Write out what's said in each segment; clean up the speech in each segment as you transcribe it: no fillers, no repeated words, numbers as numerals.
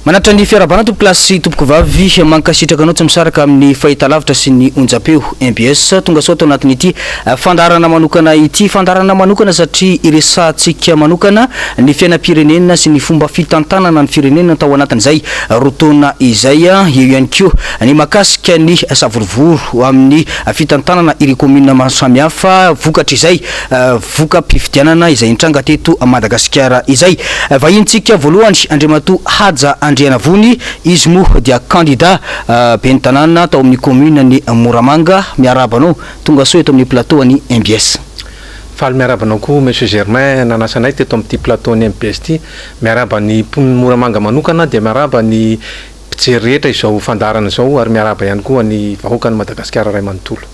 Manatra ny fiarabana tompoko klasy tompoko vavy mankasitraka anao tsy misaraka amin'ny fahitalavitra sy ny onjapeo MBS tonga sao tao anatin'ity fandarana manokana ity fandarana manokana satria iresantsika manokana ny fiainam-pirenena sy ny fomba fitantanana ny firenena tao anatin'izay rotona izay eo ihany koa ny makasika ny savorovoro amin'ny fitantanana ireo commune maro samihafa vokatra izay voka-pifidianana izay nitranga teto Madagasikara izay vahintsika voalohany Andriamatoa Haja Andrianavony izy moa dia candidat ben'ny tanàna tao amin'ny commune ny Moramanga miarabanao tonga sao eto amin'ny plateau ny MBS. Faly miarabanao koa monsieur Germain nanasanay teto amin'ny plateau ny MBS ty miaraba ny pon'ny Moramanga manokana dia miaraba ny mpijery rehetra izao fandarana izao ary miaraba ihany koa ny vahoaka ny Madagasikara ray manontolo.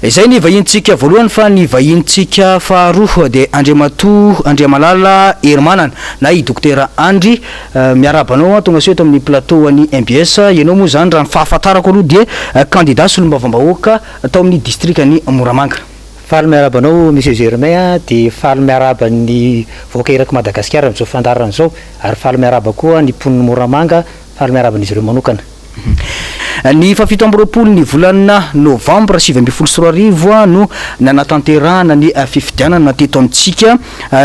Izay ny vahintsika voalohany fa ny vahintsika faharoa dia Andriamatoa Andriamalala Hermanana na i dokotera Andry miarabanao tonga sao eto amin'ny plateau ny MBS ianao moa zany raha ny fahafantarako aloha dia candidat solombavam-bahoaka tao amin'ny district ny Moramanga. Faly miarabanao monsieur Germain dia faly miaraba ny vahoaka eraky Madagasikara amin'izao fandarana izao ary faly miaraba koa ny pon'ny Moramanga faly miaraba n'izy ireo manokana. Ny fafito amby roapolo ny volana novambra 2024 no nanatanterahana ny fifidianana teto amintsika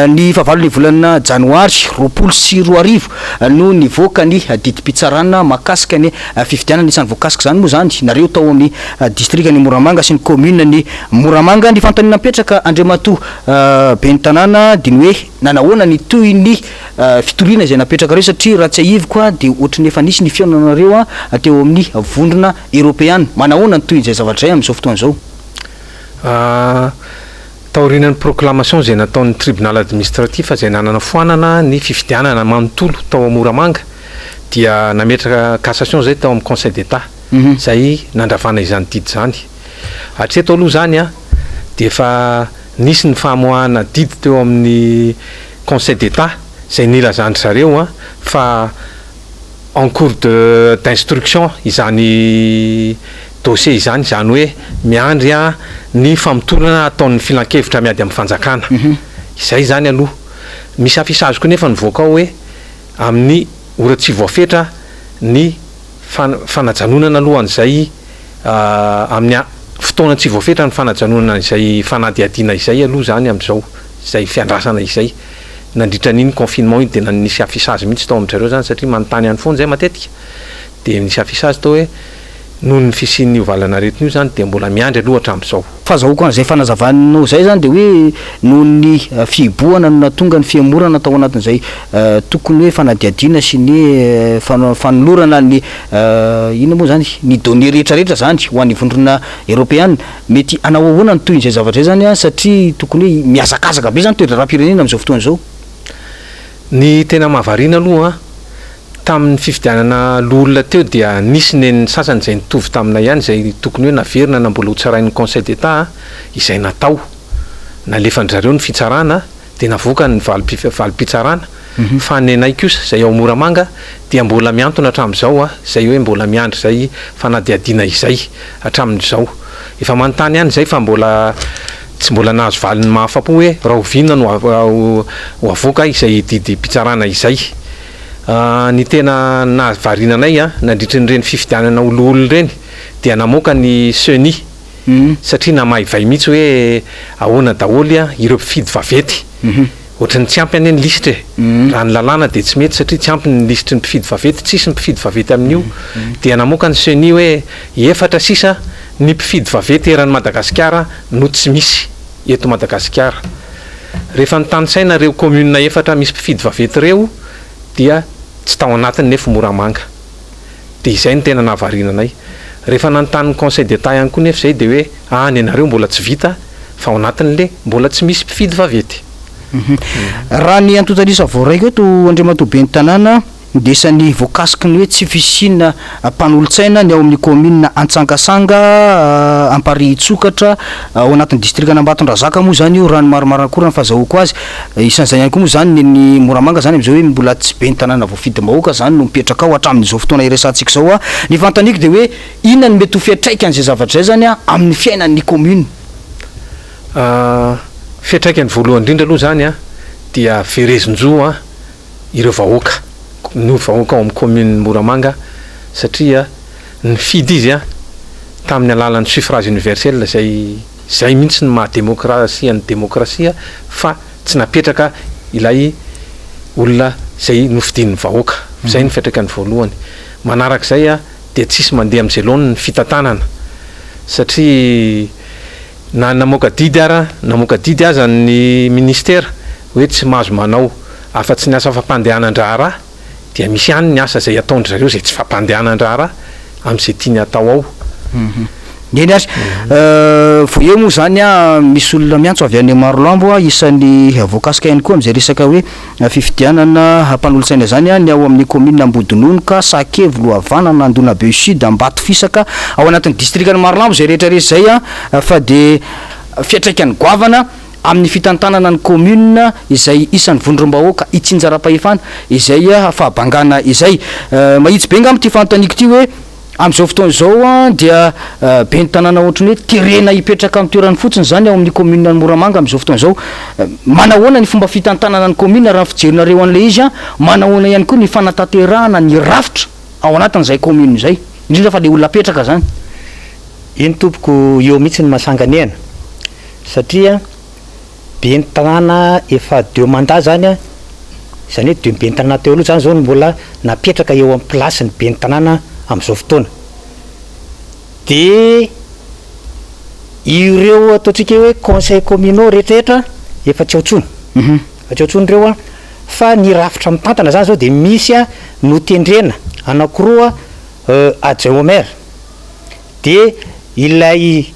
ny fahavalo ny volana janoary roapolo sy roa arivo no nivoaka ny didim-pitsarana makasika ny fifidianana isany voakasika zany moa zany nareo tao amin'ny district ny Moramanga sy ny commune ny Moramanga ny fanontaniana mipetraka Andriamatoa ben'ny tanàna dia ny hoe nanahoana ny toy ny fitoriana izay napetraka reo satria raha tsy ahivo koa dia ohatry ny efa nisy ny fiaonanareo teo amin'ny vondrona européenne manahoana ny toy izay zavatra zay amin'izao fotoana izao. Taorian'ny proclamation izay nataon'ny tribunal administratif izay nanana foanana ny fifidianana manontolo tao Moramanga dia nametraka cassation zay tao amin'ny conseil d'état zay nandravana izany didy zany hatreto aloha zany dia efa nisy ny famoahana didy teo amin'ny conseil d'état zay nilazandry zareo fa en cours d'instruction izany dossier izany zany hoe miandry ny famitolana ataon'ny filan-kevitra miady amin'ny fanjakana izay zany aloha misy afisage koa nefa nivoaka ao hoe amin'ny ora tsy voafetra ny fanajanonana alohan'izay amin'ny fotoana tsy voafetra ny fanajanonana izay fanadiadiana izay aloha zany amin'izao izay fiandrasana izay nandritra n'iny confinement iny dia nisy afisage mihitsy tao amin'izareo zany satria manontany any foana zay matetika dia nisy afisage tao hoe noho ny fisian'ny ovalana aretin'io zany dia mbola miandry aloha hatramin'izao. Fahazahoako an'izay fanazavanao zay zany dia hoe noho ny fiboahana no natonga ny fiamorana tao anatin'izay tokony hoe fanadiadiana sy ny fanolorana ny ina moa zany ny données rehetrarehetra zany ho an'ny vondrona européenne mety anahoana ny toy izay zavatra zay zany satria tokony hoe miazakazaka be zany toetra raha-pirenena amin'izao fotoana izao. Ny tena mahavariana aloha tamin'ny fifidianana l'olona teo dia nisy ny sasany izay nitovy taminay ihany izay tokony hoe naverina na mbola hotsarain'ny conseil d'état izay natao nalefandry zareo ny fitsarana dia navoaka ny valim-pitsarana fa ny anay kosa izay ao Moramanga dia mbola miantona hatramin'izao izay hoe mbola miandry izay fanadiadiana izay hatramin'izao efa manontany ihany izay fa mbola tsy mbola nahazo valiny mahafa-po hoe raha oviana no ho avoaka izay didim-pitsarana izay. Ny tena nahavariana anay nandritra n'ireny fifidianana oloolo ireny dia namoaka ny CENI satria namaivay mihitsy hoe ahoana daholy ireo mpifidy vavety ohatrany tsy ampy any ny lisitra raha ny lalàna dia tsy mety satria tsy ampy ny lisitry ny mpifidy vavety tsisy ny mpifidy vavety amin'io dia namoaka ny CENI hoe efatra sisa ny mpifidy vavety eran'ny Madagasikara no tsy misy eto Madagasikara. Rehefa nitanisaina reo commune efatra misy mpifidy vavety ireo dia tsy tao anatiny nefa Moramanga dia izay ny tena nahavariana anay. Rehefa nanontany conseil d'état ihany koa nefa izay dia hoe any anareo mbola tsy vita fa ao anatin'le mbola tsy misy mpifidy vavety. Raha ny antotanisa voaraiko eto Andriamatoa ben'ny tanàna ndesany voakasiky ny hoe tsy fisina mpanolontsaina ny ao amin'ny commune Antsangasanga Amparitsookatra ao anatin'ny district Ambatondrazaka moa zany io raha ny maromaro akory ny fahazahoako azy isan'izay ihany koa moa zany ny Moramanga zany amin'izao hoe mbola tsy ben'ny tanàna voafidim-bahoaka zany no mipetraka ao hatramin'izao fotoana iresantsika izao ny fantaniko dia hoe inona ny mety ho fiatraika an'izay zavatra zay zany amin'ny fiainan'ny commune. Fiatraikany voalohany indrindra aloha zany dia verezin-jo ireo vahoaka no vahoaka ao amin'ny commune Moramanga satria nifidy izy a tamin'ny alalan'ny suffrage universel zay mihitsy ny mahadémocrasia ny démocrasia fa tsy napetraka ilay olona zay nofidin'ny vahoaka zay ny fiatraikany voalohany manarak'izay a dia tsisy mandeha amin'izay loany ny fitantanana satria namoaka didy aza ny ministera hoe tsy mahazo manao afa-tsy ny asa fampandehanan-draharaha dia misy ihany ny asa zay ataondry zareo zay tsy fampandehanan-draharaha amin'izay tiany atao ao eny azy vo eo moa zany a misy olona miantso avy any Marolambo a isan'ny voakasika ihany koa am'izay resaka hoe fifidianana mpanolotsaina zany a ny ao amin'ny commune Ambodinonoka Sakevy Lohavanana Andonabe Sud Ambato Fisaka ao anatin'ny districtny Marolambo zay rehetra rehetra zay a fa de fiatraikany goavana amin'ny fitantanana ny commune izay isan'ny vondrom-bahoaka itsinjara-pahefana izay fahabangana izay mahitsy be ngamy ty fanotaniko ty hoe am'izao fotoana zao a dia be ny tanàna ohatrany hoe tirena hipetraka amin'ny toerany fotsiny zany ao amin'ny commune ny Moramanga am'izao fotoana zao manahoana ny fomba fitantanana ny commune raha fijerinareo an'le izy a manahoana ihany koa ny fanatanterahana ny rafitra ao anatin'izay commune zay indrindra fa le olona apetraka zany iny tompoko eo mihitsy ny mahasanganehana satria be ny tanàna efa 2 mandat zany a zany hoe 2 be ny tanàna teo aloha zany zao ny mbola napetraka eo amin'ny place ny be ny tanàna am'izao fotoana de ireo ataontsika hoe conseil communaux rehetrarehetra efa tsy aotsony fa tsy aotsony reo a fa ny rafitra mitantana zany zao de misy a notendrena anankiroa adjoint au maire de ilay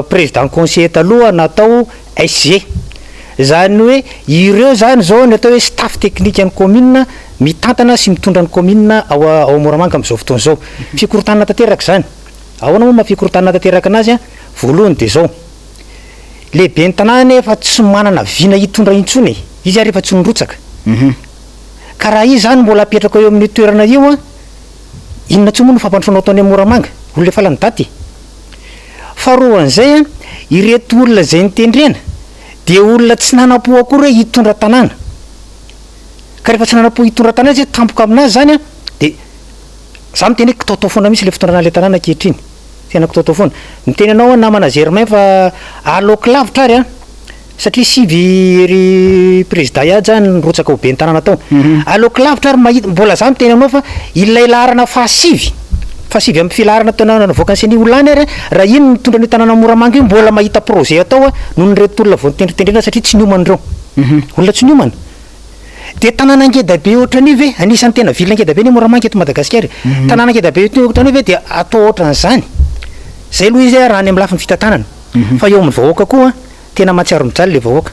président conseiller taloha natao SG zany hoe ireo zany zao ny atao hoe staff technique an'ny commune mitantana sy mitondra ny commune ao Moramanga am'izao fotoana zao fikorotanana tanteraka zany ahoana moa mafikorotanana tanteraka anazy a voalohany de zao lehibe ny tanàna efa tsy manana vina hitondra intsony izy ary efa tsy norotsaka ka raha izy zany mbola apetraka eo amin'ny toerana io a inona tsy moa no fampandrosoana ataony amin'ny Moramanga olona efa lany daty faharoan'izay a ireto olona zay nitendrena de olona tsy nanapo akory hoe hitondra tanàna ka rehefa tsy nanapo hitondra tanàna zay tampoka aminazy zany a de za miteny hoe kitaotao foana mihitsy le fitondran'le tanàna ankehitriny tena kitaotao foana miteny anao namana Germain fa aleoko lavitra ary a satria sivy ry président ihany zany nirotsaka ho be ny tanàna tao aleoko lavitra ary mahita mbola za miteny aminao fa ilay laharana fahasivy amin'ny filaharana tanàna navoaka an'seny olany ary raha iny mitondra ny tanàna Moramanga io mbola mahita projet atao a noho ny reto olona vao nitendritendrena satria tsy niomana reo olona tsy niomana de tanàna ngedabe ohatrany ve anisan'ny tena vilona ngedabe ny Moramanga eto Madagasikara tanàna ngedabe ohatrany ve de atao ohatran'izany zay aloha izy raha any amin'ny lafiny fitantanana fa eo amin'ny vahoaka koa tena mahatsiaro mijaly le vahoaka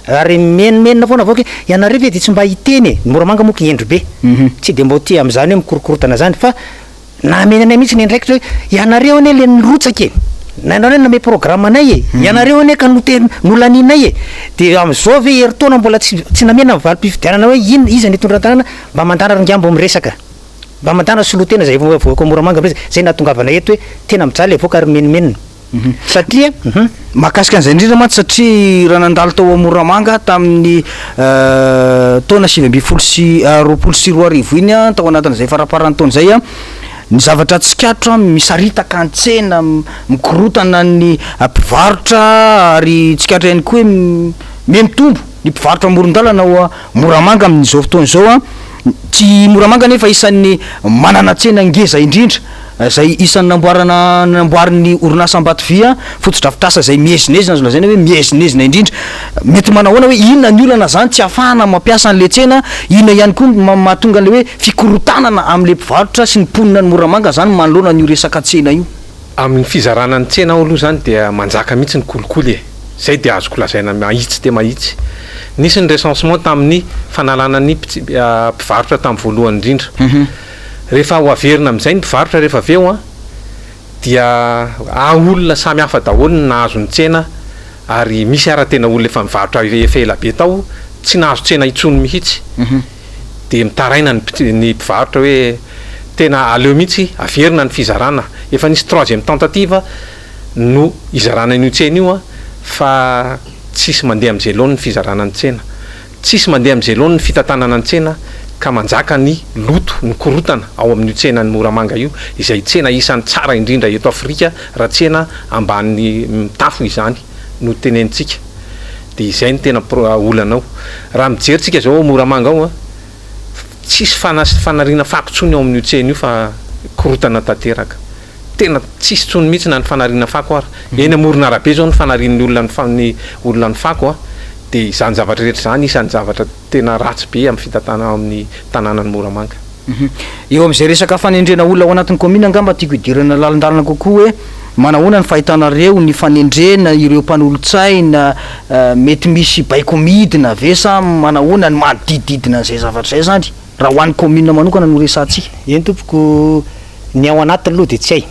ary menimenina foana vahoaka ianareo ve de tsy mba hiteny ny Moramanga moa endro be tsy de mba ty am'zany hoe mikorokorotana zany fa namena anay mihitsy ny ndraikitra hoe ianareo ane le nirotsaka e nanao name programme anay e ianareo ane ka nolaninay e de am'izao ve heritaona mbola tsy namena ny valim-pifidianana hoe iza nitondra tanàna mba mandana ringambo miresaka mba mandana solotena zay voaka Moramanga zay nahatongavana eto hoe tena mijaly voaka ary menimenina satria mahakasika an'izay indrindra mantsy satria raha nandalo tao Moramanga tamin'ny taona 2024 iny a tao anatin'izay faraparany taona zay a ny zavatra tsikatra misaritaka an-tsena mikorotana ny mpivarotra ary tsikatra ihany koa hoe mitombo ny mpivarotra amoron-dalana ao Moramanga amin'izao fotoana zao a tsy Moramanga nefa isan'ny manana tsena ngeza indrindra zay isan'ny namboariny orinasa Ambatovia fotodrafitrasa zay miezinezina azo lazaina hoe miezinezina indrindra mety manahoana hoe inona ny olana zany tsy afahana mampiasa an'le tsena inona ihany koa mahatonga an'le hoe fikorotanana amin'le mpivarotra sy ny mponina ny Moramanga zany manoloana ny resaka tsena io amin'ny fizarana ny tsena ao aloha zany dia manjaka mihitsy ny kolikoly e zay de azoko lazaina mahitsy de mahitsy nisy ny recensement tamin'ny fanalana ny mpivarotra tamin'ny voalohany indrindra rehefa ho averina amin'izay ny mpivarotra rehefa aveo a dia olona samy hafa daholo ny nahazo ny tsena ary misy ara-tena olona efa mivarotra efa ela be tao tsy nahazo tsena itsony mihitsy de mitaraina ny mpivarotra hoe tena aleo mihitsy averina ny fizarana efa nisy 3e tentative no izarana io tsena io a fa tsisy mandeha amin'izay loany ny fizarana ny tsena tsisy mandeha amin'izay loany ny fitantanana ny tsena ka manjaka ny loto ny korotana ao amin'ny tsena ny Moramanga io izay tsena isan'ny tsara indrindra eto Afrika raha tsena ambany mitafo izany no tenentsika de izay ny tena olanao raha mijeritsika zao Moramanga ao tsisy fanariana fakotsony ao amin'ny tsena io fa korotana tanteraka tena tsisy tsony mihitsy na ny fanariana fako ary eny amoron'arabe zao ny fanarian'ny olona ny fako de izany zavatra rehetra zany isan'ny zavatra tena ratsy be amin'ny fitatana amin'ny tanànan'ny Moramanga. Eo amin'izay resaka fanendrena olona ao anatin'ny commune angamba tiako idirana lalandalana kokoa hoe manahoana ny fahitanareo ny fanendrena ireo mpanolotsaina mety misy baiko midina ve sa manahoana ny manodidididina zay zavatra zay zany raha ho an'ny commune manokana no resantsika. Eny tompoko ny ao anatiny aloha de tsy hay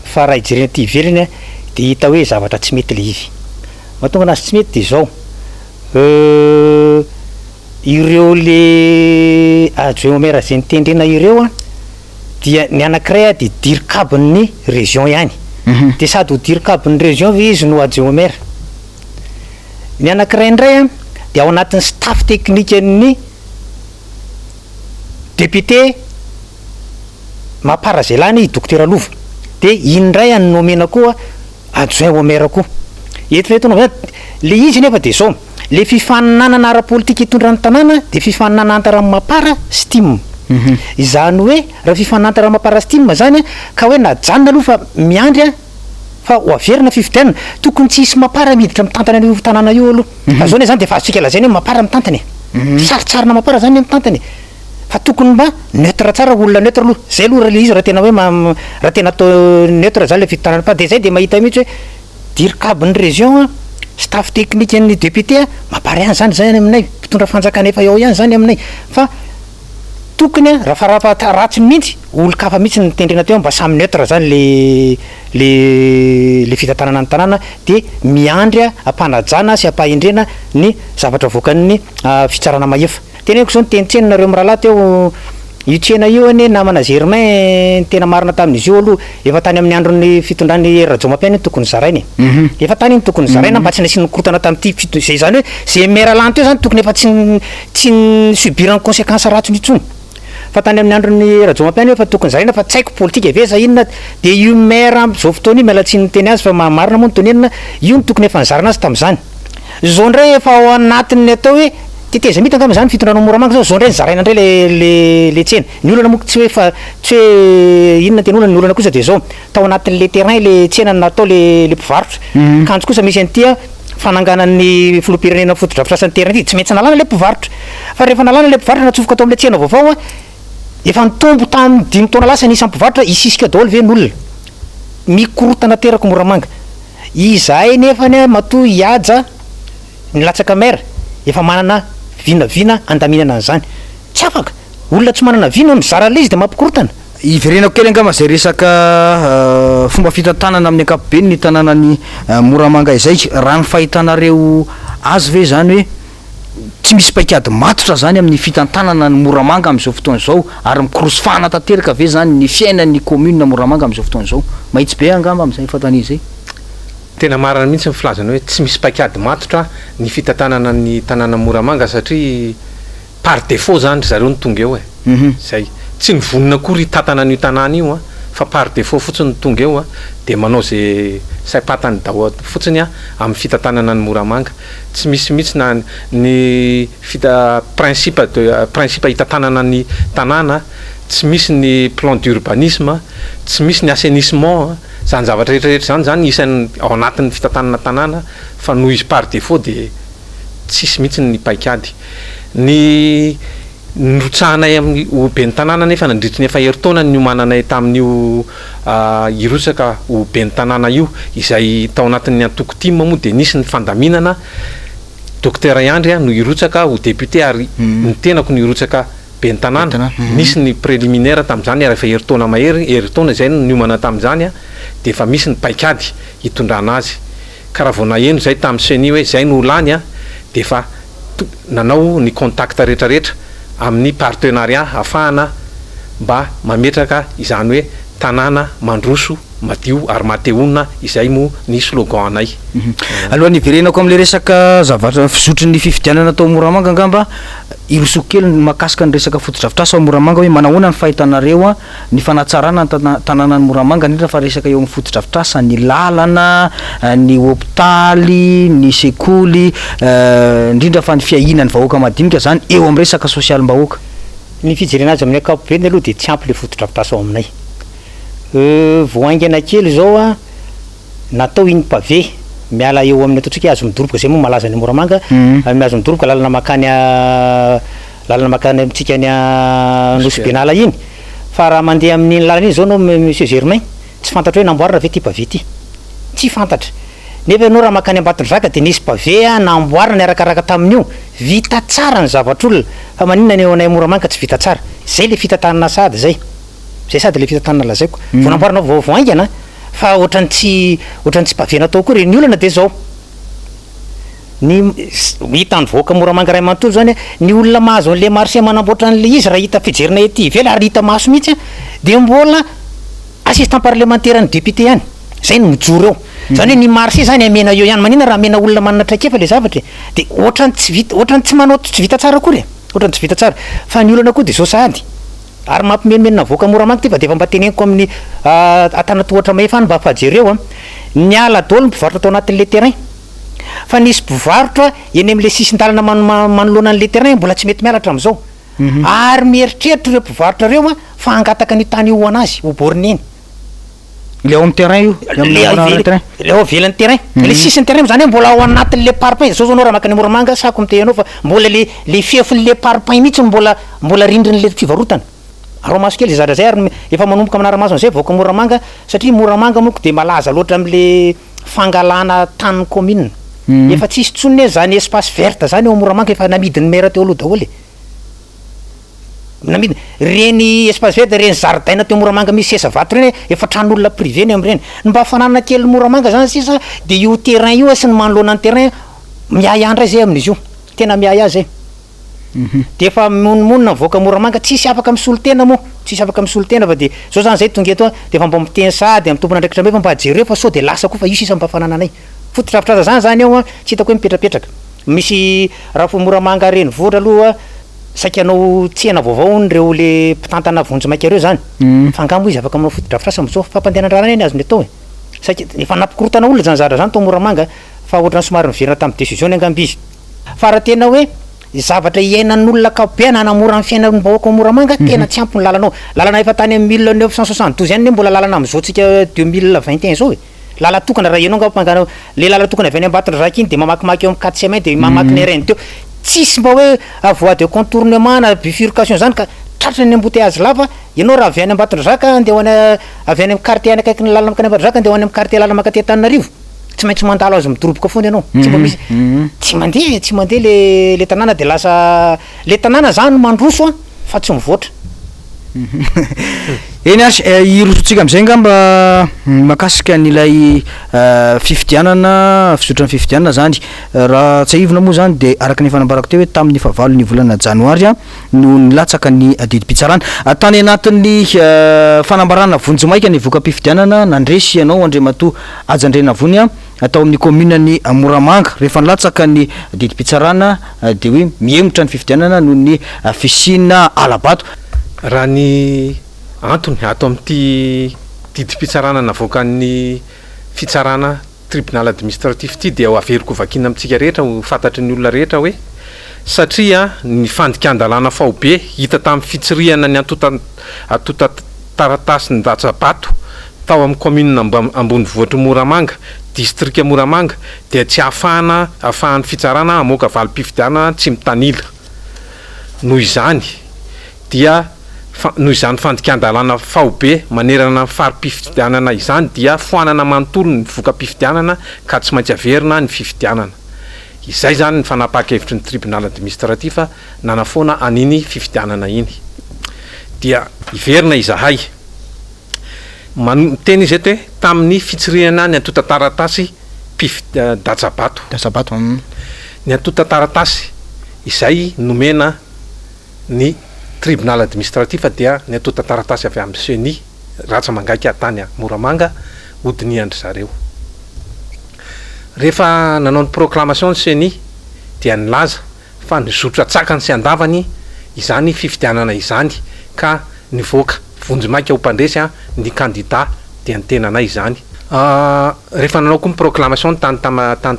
fa raha ijerena ty ivelany de hita hoe zavatra tsy mety le ivy mahatonga anazy tsy mety de zao ireo le adjoint au maire zay nitendrena ireo dia ny anankiray de dirikabin'ny région ihany de sady ho dirikabin'ny région ve izy no adjoint au maire. Ny anankiray indray de ao anatin'ny staff technique ny député Mamparazelany docteur Alova de indray any nomena koa adjoint au maire koa eto le izy nefa de zao le fifaninanana ara-politika hitondran'ny tanàna de fifaninana antarany Mapara Stim izany hoe raha fifaninana Mapara Stim zany ka hoe najanona aloha fa miandry fa ho averina fifidianana tokony tsy hisy Mapara miditra mitantana an'io tanàna io aloha zao ne zany de fa azontsika lazaina hoe Mapara mitantany saritsarina Mapara zany mitantany fa tokony mba neutre tsara olona neutre aloha zay aloha le izy raha tena hoe raha tena atao neutre zany le fitanana fa de zay de mahita mihitsy hoe dirikabin'ny région staff technique ny député mampary ihany zany aminay mpitondra fanjakana efa eo ihany zany aminay fa tokony raha farapata ratsy mihitsy olo-kafa mihitsy nitendrena teo mba samy neutre zany le fitantanana ny tanàna de miandry ampanajana sy ampahendrena ny zavatra voakan'ny fitsarana maefa teneniko zao nitenitseninareo mirahalahy teo io tsena io ane namana Germain tena marina tamin'izy io aloha efa tany amin'ny andron'ny fitondran'ny Rajomapena tokony zarainy efa tany iny tokony zaraina mba tsy nasiany korotana tamin'ity fito zay zany hoe zay maire-lany teo zany tokony efa tsy subirany conséquence ratsy intsony fa tany amin'ny andron'ny Rajomapena efa tokony zaraina fa tsy haiko politique veza inona de io maire am'izao fotoana io mialatsiny teny azy fa marina moa ny tonenina io ny tokony efa nizarana azy tamin'izany zao ndray efa ao anatiny atao hoe teteza mita angamba zany fitondranao Moramanga zao ndray zaraina ndray le tsena ny olana moa tsy hoe inona teny olana ny olana kosa de zao tao anatin'le terrain le tsena natao le mpivarotra kanjo kosa misy an'ity fananganan'ny filoham-pirenena fotodrafitrasan'ny terrain ity tsy maintsy nalana le mpivarotra fa rehefa nalana le mpivarotra natsofoka atao am'le tsena vaovao efa nitombo tamin'ny 5 taona lasa nisy mpivarotra isisika daholo ve n'olona mikorotana teraka Moramanga izahay nefany matoa hiaja ny latsaka maire efa manana vinavina andaminana an'izany tsy afaka olona tsy manana vina mizara le izy de mampikorotana iverenako kely angamba zay resaka fomba fitantanana amin'ny ankapobeny ny tanànany Moramanga izay raha ny fahitanareo azy ve zany hoe tsy misy paikady matotra zany amin'ny fitantanana ny Moramanga am'izao fotoana zao ary mikorosofana tanteraka ve zany ny fiainan'ny commune Moramanga am'izao fotoana zao mahitsy be angamba am'izay fatanizy zay tena marina mihitsy ny filazana hoe tsy misy paikady matotra ny fitantanana ny tanàna Moramanga satria par défaut zany zareo ny tonga eo zay tsy nivonina kory tantana an'io tanàna io fa par défaut fotsiny ny tonga eo de manao zay saipatany dao fotsiny amin'ny fitantanana ny Moramanga tsy misy mihitsy na ny principe hitantanana ny tanàna tsy misy ny plan d'urbanisme tsy misy ny assainissement zany zavatra rehetrarehetra zany isan'ny ao anatin'ny fitantanana tanàna fa noho izy par défaut de tsisy mihitsy ny paikady ny nirotsahanay amin'ny oben'ny tanàna nefa nandritry ny efa heritaona ny omananay tamin'io irotsaka oben'ny tanàna io izay tao anatin'ny antoko tim moa de nisy ny fandaminana docteur Iandry no irotsaka ho député ary ny tenako no irotsaka ben'ny tanàna nisy ny préliminaire tamin'izany ary efa heritaona mahery heritaona zay ny omana tamin'izany de efa misy ny paikady hitondrana azy ka raha vao naheno zay tamin'ny seni hoe zay no lany de efa nanao ny contact rehetrarehetra amin'ny partenariat afahana mba mametraka izany hoe tanàna mandroso madio ary mateonina izay mo ny slogan anay. Alohan'ny iverenako am'le resaka zavatra fisotry ny fifidianana atao Moramanga angamba irosoko kely mahakasika ny resaka fotodrafitrasa ao Moramanga hoe manahoana ny fahitanareo a ny fanatsarana ny tanàna ny Moramanga indrindra fa resaka eo amin'ny fotodrafitrasa ny lalana ny hôpitaly ny sekoly indrindra fa ny fiahinany vahoaka madinika zany eo amin'ny resaka sosialim-bahoaka. Ny fijerena azy amin'ny ankapobeny aloha de tsy ampy le fotodrafitrasa ao aminay. Voaingana kely zao a natao iny pavé miala eo amin'ny ataontsika azo midoroboka zay moa malaza ny Moramanga azo midoroboka lalana makany amitsika ny Nosy Benala iny fa raha mandeha amin'iny lalana iny zao anao monsieur Germain tsy fantatra hoe namboarina ve ty pavé ty tsy fantatra nefa anao raha makany Ambatondrazaka de nisy pavé namboarina ny arakaraka tamin'io vita tsara ny zavatr'olona fa maninona ny eo anay Moramanga tsy vita tsara zay le fitantanana sady zay sady le fitantanana lazaiko vao namboarina voaingana fa ohatrany tsy pavé natao koa ny olana de zao ny hitany voaka Moramanga ray manontolo zany ny olona mahazo an'le marché manamboatra an'le izy raha hita fijerina ety ivela ary hita maso mihitsy de mbola assistant parlementaire ny député ihany zay no mijoro eo zany hoe ny marché zany amena eo ihany manina raha amena olona manana traikefa le zavatra de ohatrany tsy manao tsy vita tsara kory ohatrany tsy vita tsara fa ny olana koa de zao sady ary mampimenomenona voaka Moramanga ty fa de efa mba teneniko amin'ny Antanatohatra Mahefana mba afajereo ny ala daholo mpivarotra atao anatin'le terrain fa nisy mpivarotra eny am'le sisin-dalana manoloana an'le terrain mbola tsy mety mialatra am'izao ary mieritreritra ireo mpivarotra reo fa hangataka ny tany io anazy ho borina eny le ao amin'ny terrain io le ao velan'ny terrain le sisin'ny terrain zany hoe mbola ao anatin'le parpaing zao anao raha maka ny Moramanga sako mitey anao fa mbola le fiefin'le parpaing mihitsy mbola rindrin'le fivarotana aro maso kely zatra zay ary efa manomboka manara-maso an'izay voaka Moramanga satria Moramanga moko de malaza loatra am'le fangalana tany commune efa tsisy tsony zany espace verte zany eo Moramanga efa namidiny maire teo aloha daholo namidiny reny espace verte reny zaridaina teo Moramanga misy sesa vato reny efa tran'olona privé ny am'ireny mba fananana kely Moramanga zany sisa de io terrain io sy ny manoloana ny terrain miay andra zay amin'izy io tena miay azy zay de efa monmonina voaka Moramanga tsisy afaka misolo tena moa tsisy afaka misolo tena fa de zao zany zay tonga eto de efa mba miteny sady amin'ny tompona andraikitra fa mba jereo fa sao de lasa koa fa io sisa mpafanana anay fotodrafitrasa zany eo tsy hitako hoe mipetrapetraka misy raha fo Moramanga reny vohatra aloha saika anao tsena vaovao nyreo le mpitantana vonjy-maika reo zany fa angamo izy afaka manao fotodrafitrasa am'zao fampandehanan-drana eny azo ny atao saika efa nampikorotana olona zany zara zany tao Moramanga fa ohatrany somary miverina tamin'ny décision ny angamba izy fa raha tena hoe zavatra iainan'olona akapobeana anamora ny fiainan'ny vahoaka Moramanga tena tsy ampy ny lalana efa tany amin'ny 1972 ihany mbola lalana am'izao tsika 2021 zao lala tokana raha ianao ngapangana le lala tokana avy any Ambatondrazaka iny de mamakimaky eo amin'ny 4 semaines de mamaky ny RN teo tsisy mba hoe voie de contournement na bifurcation zany ka tratra ny embouteillage lava ianao raha avy any Ambatondrazaka andeha avy any amin'ny quartier any akaiky ny lalana makany Ambatondrazaka andeha any amin'ny quartier lalana makaty Antananarivo tsy maintsy mandalo azy midoroboka foana ianao tsy mba misy tsy mandeha le tanàna de lasa le tanàna zany mandroso fa tsy mivoatra eny azy irosotsika am'izay ngamba mahakasika an'ilay fifidianana fisotran'ny fifidianana zany raha tsaivona moa zany de araka ny fanambarako teo hoe tamin'ny fahavalo ny volana janoary no nilatsaka ny didim-pitsarana tany anatin'ny fanambarana vonjy-maika ny voka-pifidianana nandresy ianao Andriamatoa Ajandrenavony atao amin'ny commune ny Moramanga rehefa nilatsaka ny didim-pitsarana de hoe miemotra ny fifidianana noho ny fisina Alabato raha ny antony ato amin'ity didim-pitsarana navoakan'ny fitsarana tribunal administratif ty de averiko vakina amitsika rehetra ho fantatry ny olona rehetra hoe satria ny fandikan-dalàna faobe hita tamin'ny fitsiriana ny atota taratasy ny Ratsabato tao amin'ny commune ambony vohitry Moramanga district Moramanga de tsy ahafahan'ny fitsarana amoaka valim-pifidianana tsy mitanila noho izany dia noho izany fandikan-dalàna faobe manerana fari-pifidianana izany dia foanana manontolo ny voka-pifidianana ka tsy maintsy averina ny fifidianana izay zany ny fanapaka-hevitry ny tribunal administratif nanafoana aniny fifidianana iny dia iverina izahay teny izy eto hoe tamin'ny fitsiriana ny atota taratasy Datsabato ny atota taratasy izay nomena ny tribunal administratif dia ny atota taratasy avy amin'ny CENI ratsa mangaika tany a Moramanga hodiniandry zareo. Rehefa nanao ny proclamation ny CENI dia nilaza fa nizotra tsakany sy andavany izany fifidianana izany ka nivoaka vonjimaika ho mpandresy a ny candidat dia ny tenanay izany. Rehefa nanao koa ny proclamation tany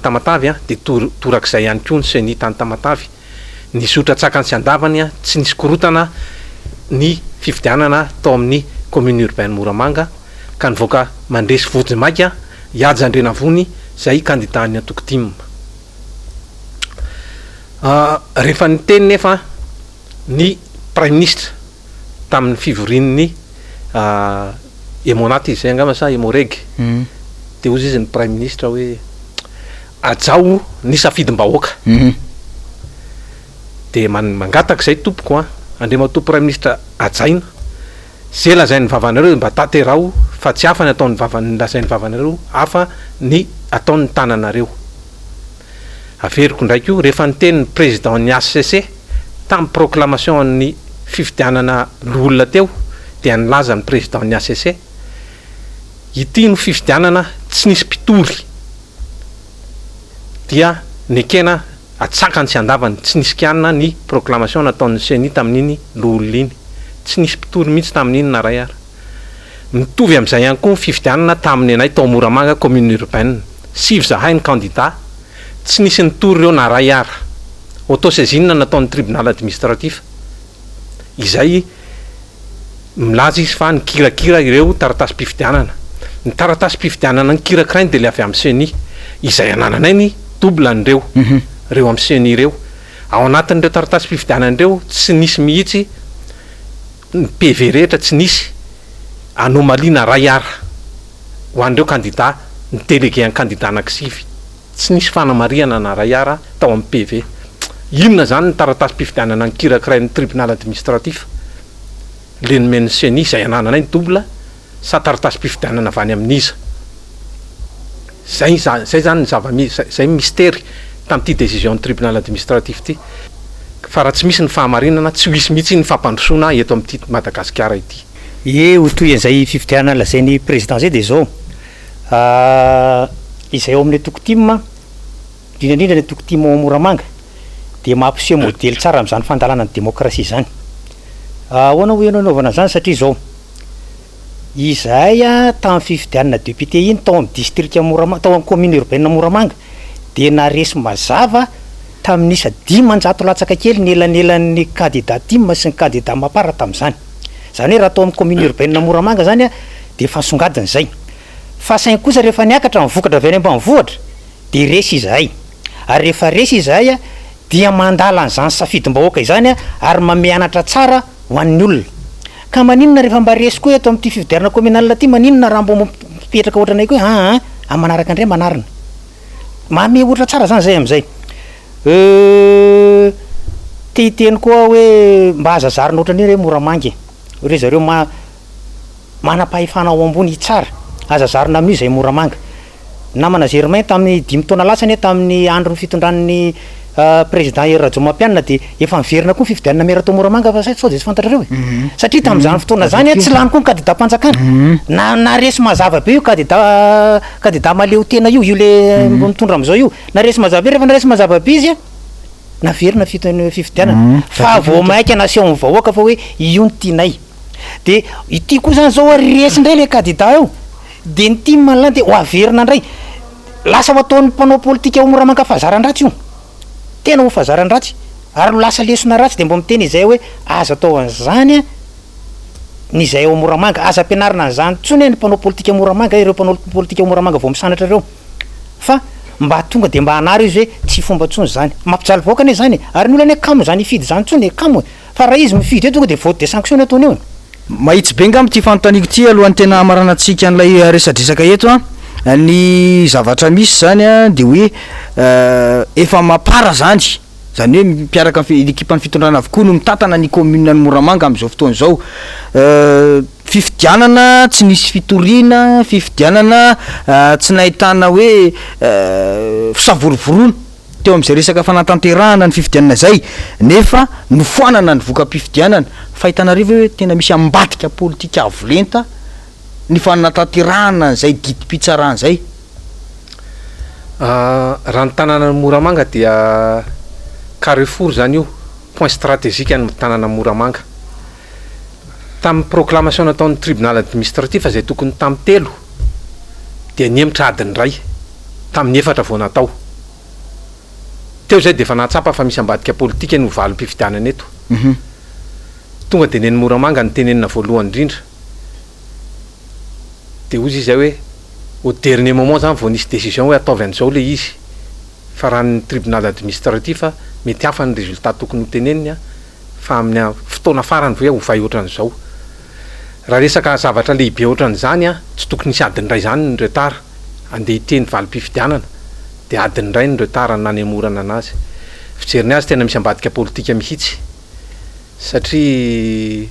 Tamatavy a de torak'izay ihany koa ny CENI tany Tamatavy, nizotra tsakany sy andavany a tsy nisy korotana ny fifidianana tao amin'ny commune urbaine Moramanga ka nivoaka mandresy vonjimaika Ihaja Andrenavony zay candidat ny atoko team. Rehefa niteny nefa ny prime ministre tamin'ny fivorian'ny Emonat izy zay angamba sa Emoreg de ozy izy ny prime ministre hoe ajao ny safidim-bahoaka de mangataka zay tompoko a andriamatoa prime ministre ajaina zay lazain'ny vavanareo mba taterao fa tsy hafa ny ataon'ny lazain'ny vavanareo hafa ny ataon'ny tananareo. Averiko ndraiky io rehefa niteny ny président ny HCC tamin'ny proclamation ny fifidianana l'olona teo dia nilaza ny président ny HCC ity no fifidianana tsy nisy mpitory dia nekena atsakany sy andavany tsy nisy kianina ny proclamation nataon'ny CENI tamin'iny l'olona iny, tsy nisy mpitory mihitsy tamin'iny na ray ara. Mitovy amin'izay ihany koa fifidianana tamin'ny anay tao Moramanga commune urbaine, 6 zahay ny candidat, tsy nisy nitory reo na ray ara. Autosaisine nataon'ny tribunal administratif. Izay milaza izy fa nikirakira ireo taratasy-pifidianana. Ny taratasy-pifidianana nikirakirainy de le avy amin'ny CENI. Izay anananay ny double an'ireo, reo amin'ny CENI ireo. Ao anatin'ireo taratasy-pifidianan'ireo tsy nisy mihitsy ny PV rehetra, tsy nisy anomalie na ray ara ho an'ireo candidat ny délégué candidat anankisivy. Tsy nisy fanamariana na ray ara tao amin'ny PV. Inona zany ny taratasy-pifidianana nikirakirain'ny tribunal administratif? Le nomen'ny CENI izay anananay ny double sa taratasy-pifidianana avy any amin'iza? Zay zany ny zay mystère tamin'ity décision tribunal administratif ty. Fa raha tsy misy ny fahamarinana tsy misy mihitsy ny fampandrosoana eto amin'ity Madagasikara ity. Ho toy an'izay fifidianana lazain'ny président zay de zao izay ao amin'ny atoko team indrindra ny atoko team Moramanga de mampiseho modely tsara amin'izany fandalana ny démocratie zany. Ahoana ho anaovana zany satria zao izahay tamin'ny fifidianana député iny tao amin'ny district Moramanga, tao amin'ny commune urbaine Moramanga de naresy mazava tamin'isa 500 latsaka kely ny elanelan'ny candidat team sy ny candidat mapara tamin'izany. Zany hoe raha tao amin'ny commune urbaine Moramanga zany de fasongadiny zay. Fa sain kosa rehefa niakatra mivokatra avy any ambanivohitra de resy izahay. Ary rehefa resy izahay dia mandala an'izany safidim-bahoaka izany ary mameanatra tsara ho an'ny olona. Ka maninona rehefa mba resy koa eto amin'ity fifidianana communal ty, maninona raha mbo mipetraka ohatranay koa manaraka andray manarina. Mame ohatra tsara zany zay am'izay. Teny koa hoe mba azazarina ohatran'iny re Moramanga. Re zareo manam-pahefana ao ambony tsara. Azazarina amin'io zay Moramanga. Namana Germain tamin'ny 5 taona lasany tamin'ny andron'ny fitondran'ny président Rajomapianina de efa miverina koa fifidianana merato Moramanga fa sao de tsy fantatrareo e. Satria tamin'izany fotoana zany tsy lany koa ny candidat mpanjakana. Na resy mazava be io candidat maleo tena io le mitondra am'izao io. Na resy mazava be, rehefa na resy mazava be izy naverina fifidianana. Fa vao maika naseho ny vahoaka fa hoe io ny tianay. De ity koa zany zao resy indray le candidat io. De ny team malany de ho averina indray. Lasa ho ataon'ny mpanao politika ao Moramanga fahazaran-dratsy io. Tena ho fahazaran-dratsy. Ary lasa lesona ratsy de mbo miteny izay hoe aza atao an'izany ny zay ao Moramanga, aza ampianarina an'izany tsony ny mpanao politika Moramanga, ireo mpanao politika Moramanga vao misanatra ireo. Fa mba tonga de mba hanary izy hoe tsy fomba tsony zany. Mampijaly vahoaka ane zany. Ary ny olona kamo zany ifidy zany tsony kamo. Fa raha izy mifidy tonga de vote de sanction ataony eo. Mahitsy be ngam ty fanontaniako ty alohan'ny tena amaranantsika an'ilay resadresaka eto ny zavatra misy zany de hoe efa mapara zany hoe mpiaraka l'équipe fitondrana avokoa no mitatana ny commune ny Moramanga am'izao fotoana zao. Fifidianana tsy nisy fitoriana, fifidianana tsy nahitana hoe fisavorovorona teo am'izay resaka fanatanterahana ny fifidianana zay, nefa nofoanana ny voka-pifidianana. Fahitanareo hoe tena misy ambadika politika avolenta ny fanatatirana zay didi-pitsarana zay? Raha ny tanàna Moramanga dia Carrefour zany io, point stratégique ny tanàna Moramanga. Tamin'ny proclamation nataon'ny tribunal administratif zay tokony tamin'ny 3 dia niemitra adiny ray tamin'ny 4 vao natao. Teo zay dia efa nahatsapa fa misy ambadika politika no valim-pifidianana eto. Tonga dia neny Moramanga ny tenenina voalohany indrindra. Dia ozy izy zay hoe au dernier moment zany vao nisy décision hoe ataovy an'izao le izy, fa raha ny tribunal administratif mety hafa ny résultat tokony ho teneniny fa amin'ny fotoana farany hoe hovay ohatran'izao. Raha resaka zavatra lehibe ohatran'izany tsy tokony hisy adiny ray zany ny retard andeha hiteny valim-pifidianana, dia adiny ray ny retard nanemorana anazy. Fijeriny azy tena misy ambadika politika mihitsy, satria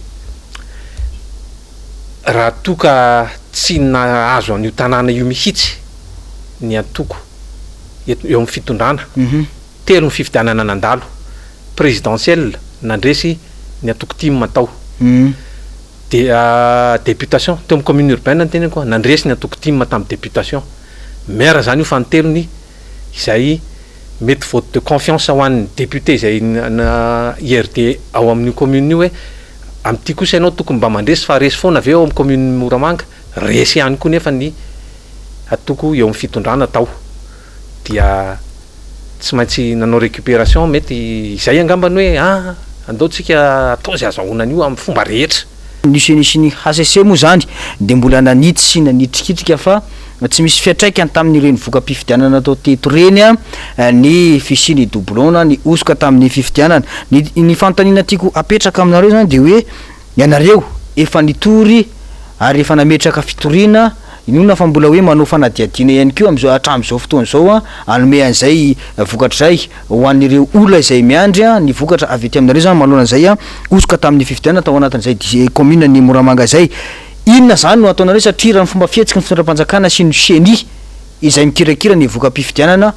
raha toka tsy nahazo an'io tanàna io mihitsy ny atoko eo amin'ny fitondrana, 3 ny fifidianana nandalo, présidentielle nandresy ny atoko team atao, dia députation teo amin'ny commune urbaine ny teneniko nandresy ny atoko team tamin'ny députation. Maire zany io fantelony izay mety vote de confiance ho an'ny député izay na IRD ao amin'ny commune io hoe amin'ity kosa ianao tokony mba mandresy fa resy foana avy eo amin'ny commune Moramanga, resy ihany koa nefa ny atoko eo amin'ny fitondrana tao. Dia tsy maintsy nanao récupération, mety izay angambany hoe andaotsika atao zay azahoana an'io amin'ny fomba rehetra. Nisy ny HCC moa zany de mbola nanity sy nanitrikitrika fa tsy misy fiatraikany tamin'ireny voka-pifidianana atao teto reny ny fisiany doublon ny osoka tamin'ny fifidianana. Ny fanontaniana tiako apetraka aminareo zany de hoe ianareo efa nitory ary efa nametraka fitoriana, inona fa mbola hoe manao fanadiadiana ihany koa am'izao hatramin'izao fotoana zao anome an'izay vokatra zay ho an'ireo olona izay miandry ny vokatra avy ety aminareo zany manoloana zay osoka tamin'ny fifidianana tao anatin'izay commune ny Moramanga zay. Inona zany no ataonareo satria raha ny fomba fihetsiky ny fitondram-panjakana sy ny seny izay mikirakira ny voka-pifidianana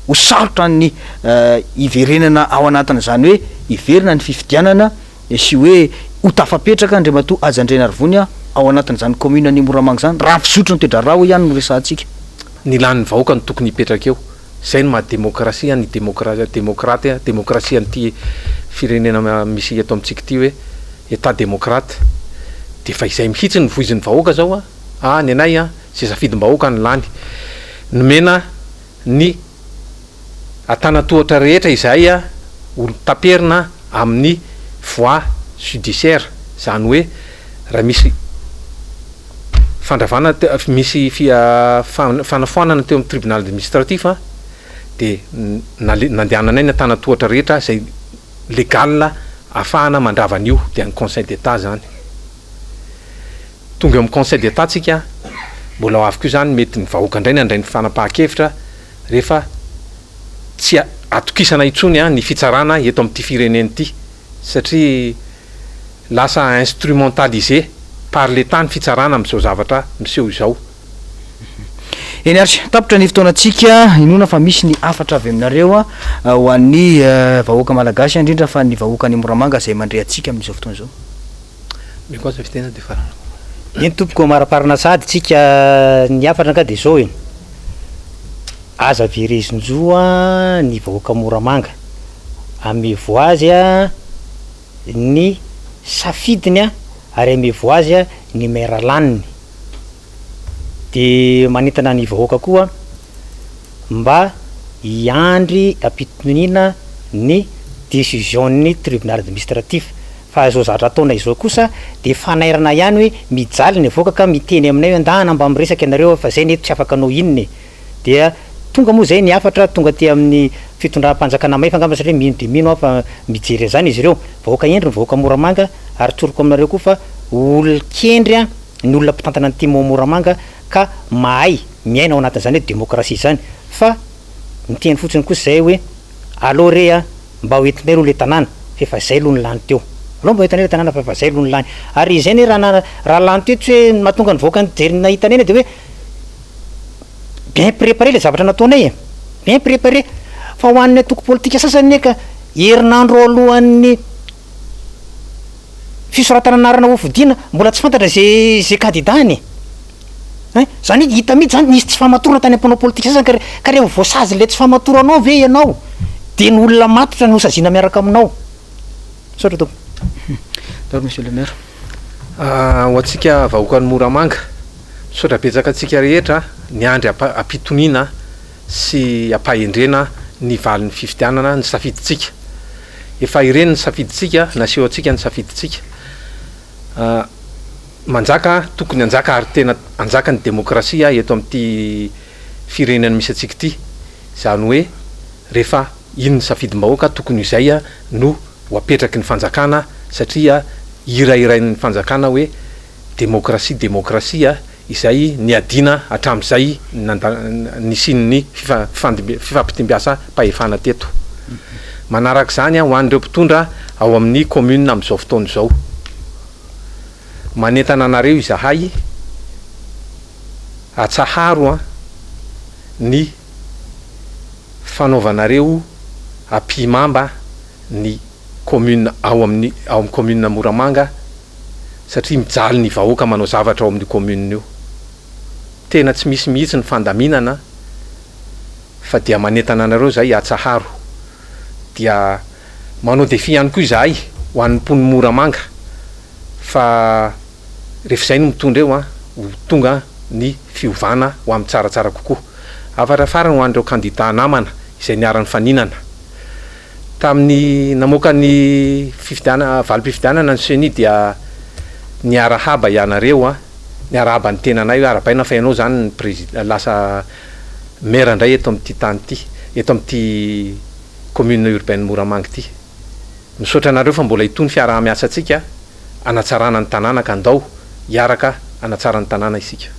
ho sarotra ny iverenana ao anatin'izany hoe iverina ny fifidianana sy hoe ho tafapetraka andriamatoa Ajandrena Arvonia ao anatin'izany commune ny Moramanga zany raha fizotra ny toedrarao hoe ihany no resantsika. Ny lan'ny vahoaka ny tokony hipetraka eo, zay ny maha-démocratie ny démocratie an'ity firenena misy eto amintsika ity hoe état démocrate. De fa izay mihitsy ny voizin'ny vahoaka zao ny anay zay safidim-bahoaka ny lany nomena ny atanatohatra rehetra izay olo taperina amin'ny voie judiciaire, zany hoe raha misy fandravana misy fanafoanana teo amin'ny tribunal administratif de nandehananay ny atanatohatra rehetra zay légal ahafahana mandravan'io dia ny conseil d'état zany. Tonga amin'ny conseil d'état tsika mbola ho avy koa zany mety ny vahoaka indray nandray ny fanapahan-kevitra rehefa tsy atokisana intsony ny fitsarana eto amin'ity fireneny ity, satria lasa instrumentalisé par l'état ny fitsarana amin'izao zavatra miseho izao. Eny ary tapitra ny fotoanantsika, inona fa misy ny afatra avy aminareo ho an'ny vahoaka malagasy indrindra fa ny vahoaka ny Moramanga zay mandre atsika amin'izao fotoana izao. Mikoza fitena de farana. Eny tompoko maraparana sady tsika ny afatra ka de zao eny. Aza verezinjoa ny vahoaka Moramanga amevo azy ny safidiny ary amevo azy ny maire laniny. De manentana ny vahoaka koa mba hiandry ampitonina ny décision ny tribunal administratif. Fa zao zavatra ataona izao kosa de fanairana ihany hoe mijaly ny vahoaka ka miteny aminay hoe ndahana mba miresaka ianareo fa zay neto tsy afaka anao inony. Dia tonga moa zay ny afatra tonga ty amin'ny fitondram-panjakana may fa ngamba satria mino de mino fa mijery zany izy ireo. Vahoaka endry ny vahoaka Moramanga ary tsoroko aminareo koa fa olo-kendry ny olona mpitantana ny timo Moramanga ka mahay miaina ao anatin'izany hoe démocratie zany. Fa miteny fotsiny kosa zay hoe allo re mba hoentinay aloha le tanàna fa zay aloha ny lany teo. Allo mba hoentinay le tanàna fa zay aloha ny lany. Ary izay ne raha lany teo tsy hoe mahatonga ny vahoaka ny jery nahitanay de hoe bien préparé le zavatra nataonay bien préparé. Fa ho an'ny atoko politika sasany ne ka herinandro alohan'ny fisoratana anarana hofidiana mbola tsy fantatra zay kandidany. Zany hita mihitsy zany nisy tsy famatorana tany ampanao politika zany ka rehefa voasazy le tsy famatoranao ve ianao de ny olona matotra no saziana miaraka aminao. Saotra tompo. Alors monsieur le maire. Ho antsika vahoaka ny Moramanga, misaotra betsaka antsika rehetra ny andry ampitoniana sy ampahendrena ny valin'ny fifidianana ny safiditsika. Efa ireny ny safiditsika, naseho antsika ny safiditsika. Manjaka tokony anjaka ary tena anjaka ny demokrasia eto amin'ity firenena misy antsika ity. Zany hoe rehefa iny ny safidim-bahoaka tokony izay no ho apetraky ny fanjakana satria irairain'ny fanjakana hoe demokrasia izay niadina hatramin'izay nisin'ny fifampitimbiasa mpahefana teto. Manaraka zany ho an'ireo mpitondra ao amin'ny commune amin'izao fotoana izao. Manentana anareo izahay atsaharo ny fanaovanareo ampimamba ny commune ao amin'ny commune Moramanga satria mijaly ny vahoaka manao zavatra ao amin'ny commune io. Tena tsy misy mihitsy ny fandaminana fa dia manentana anareo zay atsaharo. Dia manao défi ihany koa izahay ho an'ny mpon'ny Moramanga fa rehefa izay no mitondra eo ho tonga ny fiovana ho amin'ny tsaratsara kokoa. Afatra farany ho an'ireo candidat namana izay niara-ny faninana tamin'ny namoaka ny valim-pifidianana ny CENI dia niarahaba ianareo niarahaba ny tenanay hoe arabaina fa ianao zany ny président lasa maire indray eto amin'ity tany ity, eto amin'ity commune urbaine Moramanga ity. Misaotra anareo fa mbola hitony fiaraha-miasa antsika anatsarana ny tanàna ka andao hiaraka anatsara ny tanàna isika.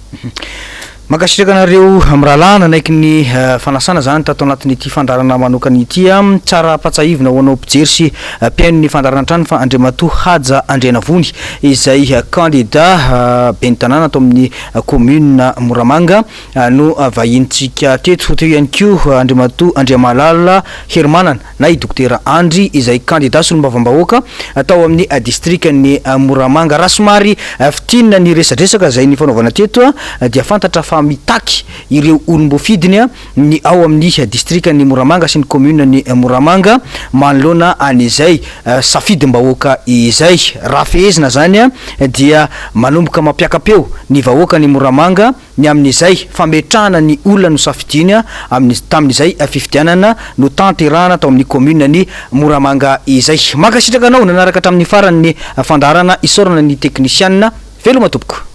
Makasitraka anareo am'rahalahana naiky ny fanasana zany tato anatin'ity fandarana manokana ity tsara patsahivina ho anao mpijery sy mpiaino ny fandarana trano fa Andriamatoa Haja Andrianavony izay candidat ben'ny tanàna ato amin'ny commune Moramanga no vahintsika teto. Teo ihany koa Andriamatoa Andriamalala Hermanana na i dokotera Andry izay candidat solombavambahoaka atao amin'ny districtny Moramanga. Raha somary fitinina ny resadresaka zay ny fanaovana teto dia fantatra fa mitaky ireo olombofidiny ny ao amin'ny districtny Moramanga sy ny commune ny Moramanga manoloana an'izay safidim-bahoaka izay. Raha fehezina zany dia manomboka mampiakapeo ny vahoaka ny Moramanga ny amin'izay fametrahana ny olona no safidiny tamin'izay fifidianana no tanterahana tao amin'ny commune ny Moramanga izay. Makasitraka anao nanaraka hatramin'ny farany ny fandarana isaorana ny teknisianina. Veloma tompoko.